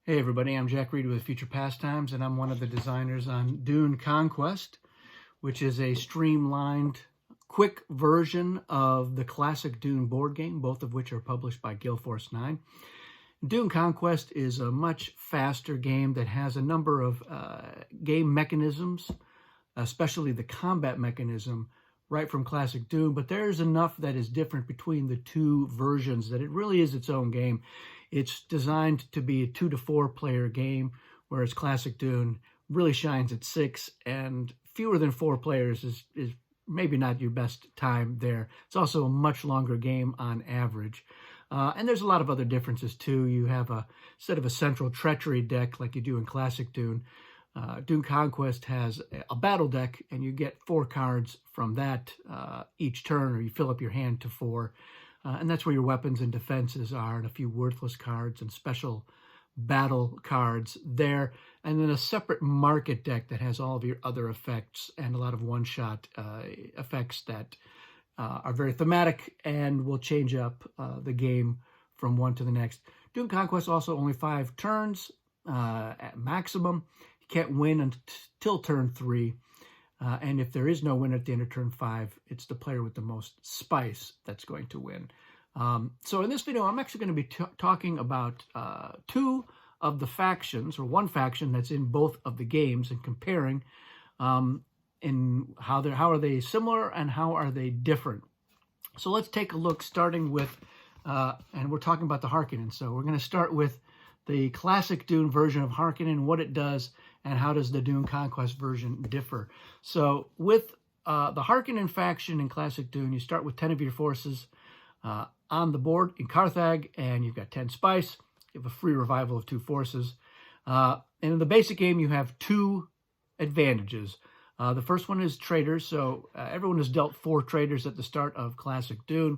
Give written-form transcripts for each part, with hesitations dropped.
Hey everybody, I'm Jack Reed with Future Pastimes, and I'm one of the designers on Dune Conquest, which is a streamlined, quick version of the classic Dune board game, both of which are published by Gale Force 9. Dune Conquest is a much faster game that has a number of game mechanisms, especially the combat mechanism, right from classic Dune, but there's enough that is different between the two versions that it really is its own game. It's designed to be a 2 to 4 player game, whereas classic Dune really shines at 6, and fewer than 4 players is maybe not your best time there. It's also a much longer game on average. And there's a lot of other differences too. You have instead of a central treachery deck like you do in classic Dune, Dune Conquest has a battle deck, and you get 4 cards from that each turn, or you fill up your hand to 4. And that's where your weapons and defenses are, and a few worthless cards and special battle cards there. And then a separate market deck that has all of your other effects and a lot of one-shot effects that are very thematic and will change up the game from one to the next. Dune Conquest also only 5 turns at maximum. You can't win until turn 3. And if there is no winner at the end of turn 5, it's the player with the most spice that's going to win. So in this video, I'm actually going to be talking about 2 of the factions, or one faction that's in both of the games, and comparing in how are they similar and how are they different. So let's take a look, starting with, and we're talking about the Harkonnen. So we're going to start with the classic Dune version of Harkonnen, what it does, and how does the Dune Conquest version differ. So with the Harkonnen faction in classic Dune, you start with 10 of your forces on the board in Carthag, and you've got 10 spice. You have a free revival of 2 forces. And in the basic game, you have 2 advantages. The first one is traders. So everyone is dealt 4 traders at the start of classic Dune.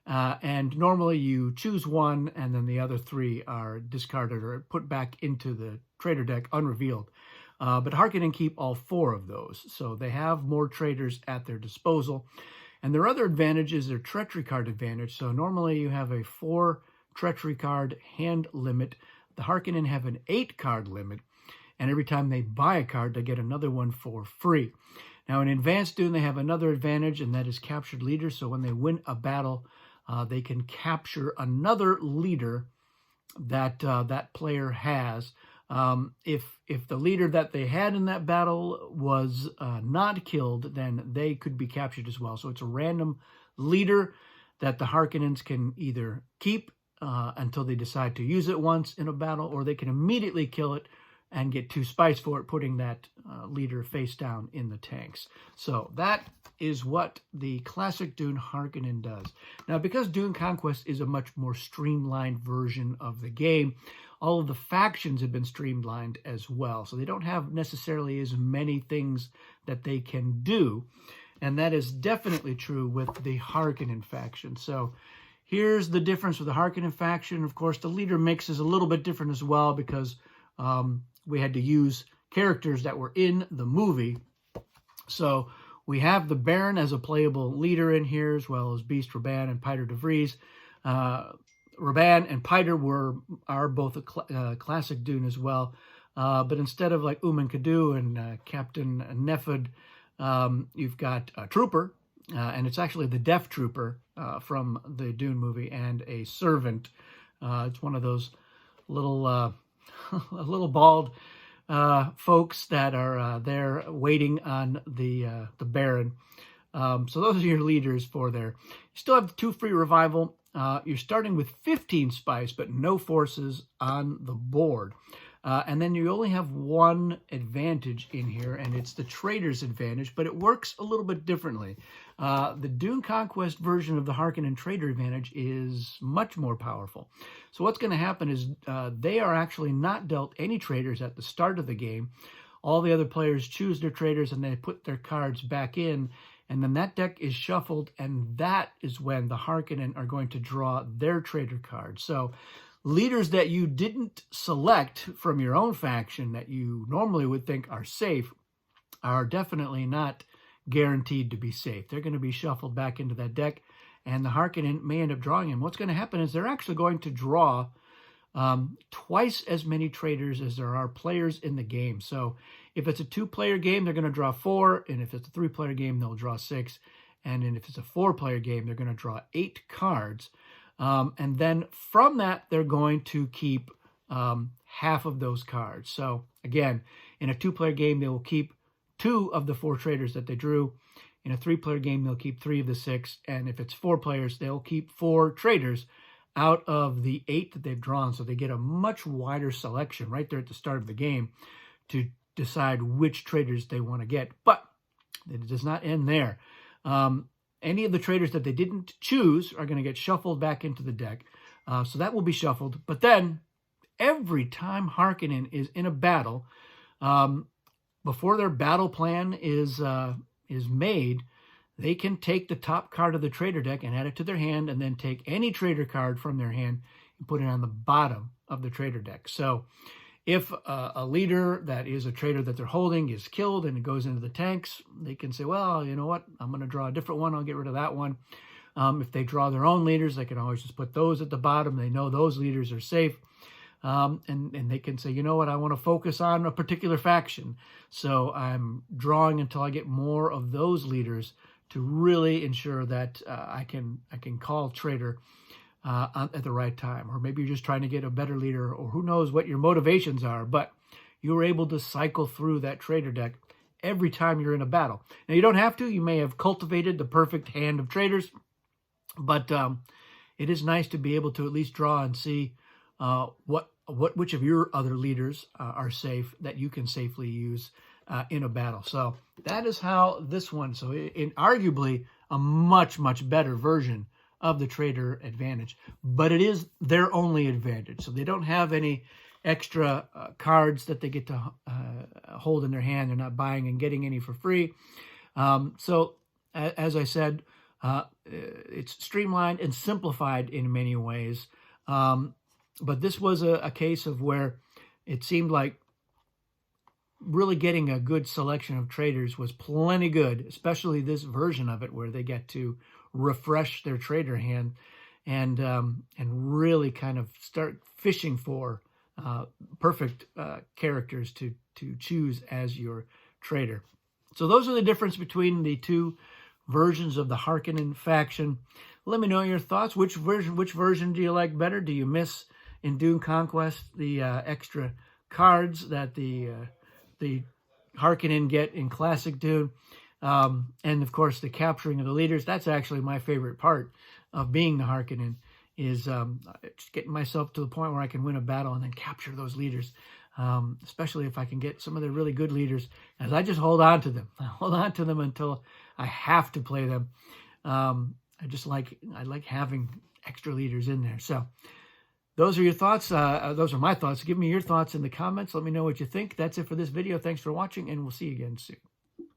And normally you choose 1, and then the other 3 are discarded or put back into the trader deck unrevealed. But Harkonnen keep all 4 of those, so they have more traders at their disposal. And their other advantage is their treachery card advantage. So normally you have a 4 treachery card hand limit. The Harkonnen have an 8 card limit, and every time they buy a card, they get another one for free. Now in Advanced Dune, they have another advantage, and that is captured leaders. So when they win a battle, they can capture another leader that that player has. If the leader that they had in that battle was not killed, then they could be captured as well. So it's a random leader that the Harkonnens can either keep until they decide to use it once in a battle, or they can immediately kill it and get 2 spice for it, putting that leader face down in the tanks. So that is what the classic Dune Harkonnen does. Now, because Dune Conquest is a much more streamlined version of the game, all of the factions have been streamlined as well. So they don't have necessarily as many things that they can do. And that is definitely true with the Harkonnen faction. So here's the difference with the Harkonnen faction. Of course, the leader mix is a little bit different as well, because we had to use characters that were in the movie. So we have the Baron as a playable leader in here, as well as Beast Raban and Piter de Vries. Raban and Piter are both a classic Dune as well. But instead of like Uman Kadu and Captain Nefud, you've got a trooper, and it's actually the Death Trooper from the Dune movie, and a servant. It's one of those little little bald folks that are there waiting on the Baron. So those are your leaders for there. You still have the 2 free revival. You're starting with 15 spice, but no forces on the board. And then you only have 1 advantage in here, and it's the trader's advantage, but it works a little bit differently. The Dune Conquest version of the Harkonnen trader advantage is much more powerful. So what's going to happen is they are actually not dealt any traders at the start of the game. All the other players choose their traders, and they put their cards back in, and then that deck is shuffled, and that is when the Harkonnen are going to draw their trader card. So leaders that you didn't select from your own faction that you normally would think are safe are definitely not guaranteed to be safe. They're going to be shuffled back into that deck, and the Harkonnen may end up drawing him. What's going to happen is they're actually going to draw twice as many traders as there are players in the game. So if it's a 2-player game, they're going to draw 4, and if it's a 3-player game, they'll draw 6. And then if it's a 4-player game, they're going to draw 8 cards. And then from that, they're going to keep half of those cards. So again, in a 2-player game, they will keep 2 of the 4 traders that they drew. In a 3-player game, they'll keep 3 of the 6. And if it's 4 players, they'll keep 4 traders out of the 8 that they've drawn. So they get a much wider selection right there at the start of the game to decide which traders they want to get. But it does not end there. Any of the traders that they didn't choose are going to get shuffled back into the deck. So that will be shuffled. But then every time Harkonnen is in a battle, before their battle plan is made, they can take the top card of the trader deck and add it to their hand, and then take any trader card from their hand and put it on the bottom of the trader deck. So if a leader that is a trader that they're holding is killed and it goes into the tanks, they can say, well, you know what, I'm going to draw a different one. I'll get rid of that one. If they draw their own leaders, they can always just put those at the bottom. They know those leaders are safe. And they can say, you know what, I want to focus on a particular faction. So I'm drawing until I get more of those leaders to really ensure that I can call trader at the right time. Or maybe you're just trying to get a better leader, or who knows what your motivations are, but you're able to cycle through that trader deck every time you're in a battle. Now, you don't have to. You may have cultivated the perfect hand of traders, but it is nice to be able to at least draw and see which of your other leaders are safe that you can safely use in a battle. So that is how this one, so in arguably a much, much better version of the trader advantage, but it is their only advantage. So they don't have any extra cards that they get to hold in their hand. They're not buying and getting any for free. So as I said, it's streamlined and simplified in many ways. But this was a case of where it seemed like really getting a good selection of traders was plenty good, especially this version of it where they get to refresh their trader hand and really kind of start fishing for perfect characters to choose as your trader. So those are the difference between the 2 versions of the Harkonnen faction. Let me know your thoughts. Which version do you like better? Do you miss in Dune Conquest the extra cards that the Harkonnen get in classic Dune? And of course, the capturing of the leaders. That's actually my favorite part of being the Harkonnen, is just getting myself to the point where I can win a battle and then capture those leaders. Especially if I can get some of the really good leaders, as I just hold on to them. I hold on to them until I have to play them. I like having extra leaders in there. So those are your thoughts. Those are my thoughts. Give me your thoughts in the comments. Let me know what you think. That's it for this video. Thanks for watching, and we'll see you again soon.